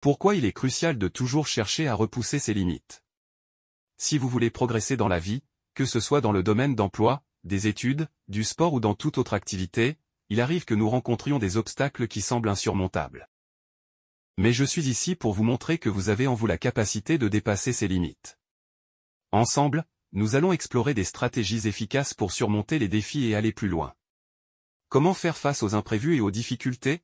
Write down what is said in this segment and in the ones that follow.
Pourquoi il est crucial de toujours chercher à repousser ses limites? Si vous voulez progresser dans la vie, que ce soit dans le domaine d'emploi, des études, du sport ou dans toute autre activité, il arrive que nous rencontrions des obstacles qui semblent insurmontables. Mais je suis ici pour vous montrer que vous avez en vous la capacité de dépasser ces limites. Ensemble, nous allons explorer des stratégies efficaces pour surmonter les défis et aller plus loin. Comment faire face aux imprévus et aux difficultés?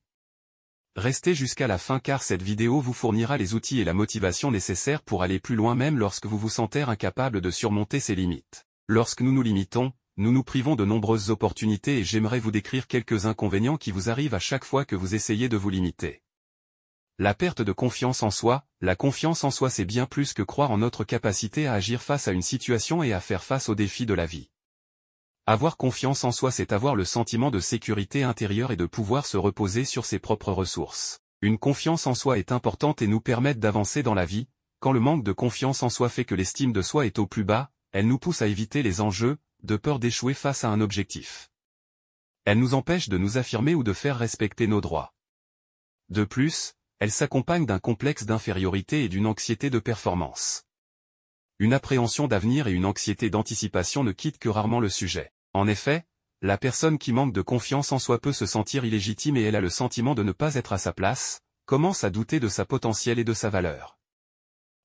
Restez jusqu'à la fin car cette vidéo vous fournira les outils et la motivation nécessaires pour aller plus loin même lorsque vous vous sentez incapable de surmonter ces limites. Lorsque nous nous limitons, nous nous privons de nombreuses opportunités et j'aimerais vous décrire quelques inconvénients qui vous arrivent à chaque fois que vous essayez de vous limiter. La perte de confiance en soi. La confiance en soi c'est bien plus que croire en notre capacité à agir face à une situation et à faire face aux défis de la vie. Avoir confiance en soi c'est avoir le sentiment de sécurité intérieure et de pouvoir se reposer sur ses propres ressources. Une confiance en soi est importante et nous permet d'avancer dans la vie. Quand le manque de confiance en soi fait que l'estime de soi est au plus bas, elle nous pousse à éviter les enjeux, de peur d'échouer face à un objectif. Elle nous empêche de nous affirmer ou de faire respecter nos droits. De plus, elle s'accompagne d'un complexe d'infériorité et d'une anxiété de performance. Une appréhension d'avenir et une anxiété d'anticipation ne quittent que rarement le sujet. En effet, la personne qui manque de confiance en soi peut se sentir illégitime et elle a le sentiment de ne pas être à sa place, commence à douter de sa potentiel et de sa valeur.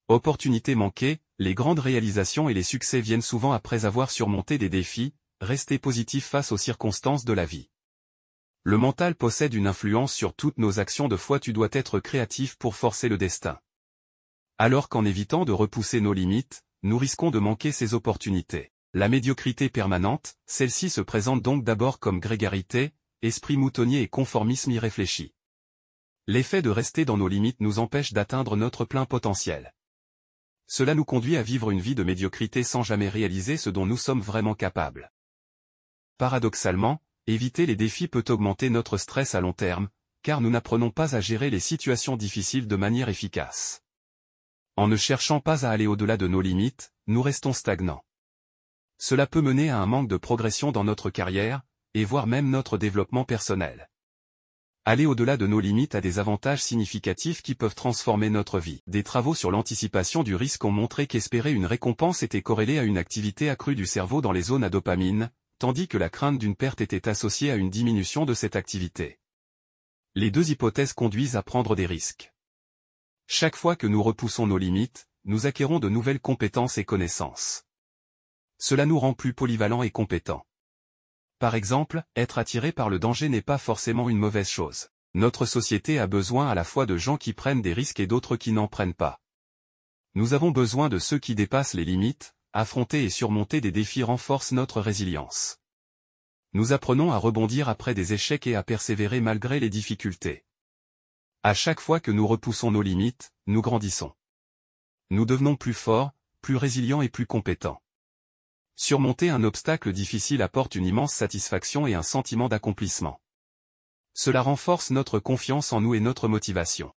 Opportunités manquées, les grandes réalisations et les succès viennent souvent après avoir surmonté des défis, rester positif face aux circonstances de la vie. Le mental possède une influence sur toutes nos actions de foi tu dois être créatif pour forcer le destin. Alors qu'en évitant de repousser nos limites, nous risquons de manquer ces opportunités. La médiocrité permanente, celle-ci se présente donc d'abord comme grégarité, esprit moutonnier et conformisme irréfléchi. L'effet de rester dans nos limites nous empêche d'atteindre notre plein potentiel. Cela nous conduit à vivre une vie de médiocrité sans jamais réaliser ce dont nous sommes vraiment capables. Paradoxalement, éviter les défis peut augmenter notre stress à long terme, car nous n'apprenons pas à gérer les situations difficiles de manière efficace. En ne cherchant pas à aller au-delà de nos limites, nous restons stagnants. Cela peut mener à un manque de progression dans notre carrière, et voire même notre développement personnel. Aller au-delà de nos limites a des avantages significatifs qui peuvent transformer notre vie. Des travaux sur l'anticipation du risque ont montré qu'espérer une récompense était corrélé à une activité accrue du cerveau dans les zones à dopamine, tandis que la crainte d'une perte était associée à une diminution de cette activité. Les deux hypothèses conduisent à prendre des risques. Chaque fois que nous repoussons nos limites, nous acquérons de nouvelles compétences et connaissances. Cela nous rend plus polyvalents et compétents. Par exemple, être attiré par le danger n'est pas forcément une mauvaise chose. Notre société a besoin à la fois de gens qui prennent des risques et d'autres qui n'en prennent pas. Nous avons besoin de ceux qui dépassent les limites. Affronter et surmonter des défis renforce notre résilience. Nous apprenons à rebondir après des échecs et à persévérer malgré les difficultés. À chaque fois que nous repoussons nos limites, nous grandissons. Nous devenons plus forts, plus résilients et plus compétents. Surmonter un obstacle difficile apporte une immense satisfaction et un sentiment d'accomplissement. Cela renforce notre confiance en nous et notre motivation.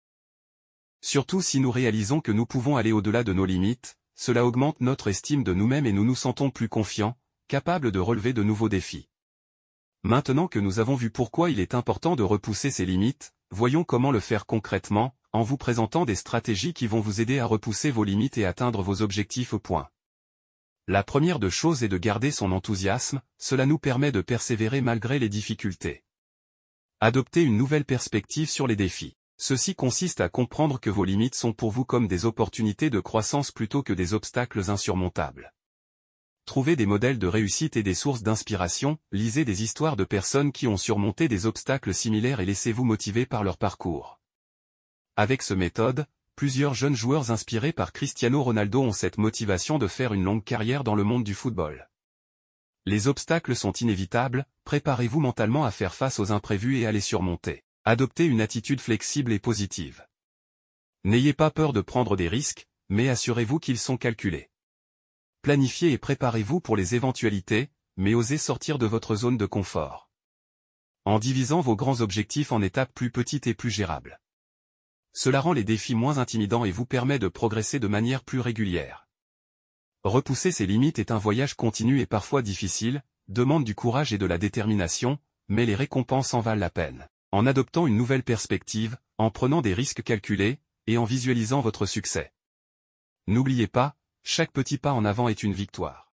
Surtout si nous réalisons que nous pouvons aller au-delà de nos limites, cela augmente notre estime de nous-mêmes et nous nous sentons plus confiants, capables de relever de nouveaux défis. Maintenant que nous avons vu pourquoi il est important de repousser ses limites, voyons comment le faire concrètement, en vous présentant des stratégies qui vont vous aider à repousser vos limites et atteindre vos objectifs au point. La première de choses est de garder son enthousiasme, cela nous permet de persévérer malgré les difficultés. Adopter une nouvelle perspective sur les défis. Ceci consiste à comprendre que vos limites sont pour vous comme des opportunités de croissance plutôt que des obstacles insurmontables. Trouvez des modèles de réussite et des sources d'inspiration, lisez des histoires de personnes qui ont surmonté des obstacles similaires et laissez-vous motiver par leur parcours. Avec cette méthode, plusieurs jeunes joueurs inspirés par Cristiano Ronaldo ont cette motivation de faire une longue carrière dans le monde du football. Les obstacles sont inévitables, préparez-vous mentalement à faire face aux imprévus et à les surmonter. Adoptez une attitude flexible et positive. N'ayez pas peur de prendre des risques, mais assurez-vous qu'ils sont calculés. Planifiez et préparez-vous pour les éventualités, mais osez sortir de votre zone de confort. En divisant vos grands objectifs en étapes plus petites et plus gérables. Cela rend les défis moins intimidants et vous permet de progresser de manière plus régulière. Repousser ses limites est un voyage continu et parfois difficile, demande du courage et de la détermination, mais les récompenses en valent la peine. En adoptant une nouvelle perspective, en prenant des risques calculés, et en visualisant votre succès. N'oubliez pas, chaque petit pas en avant est une victoire.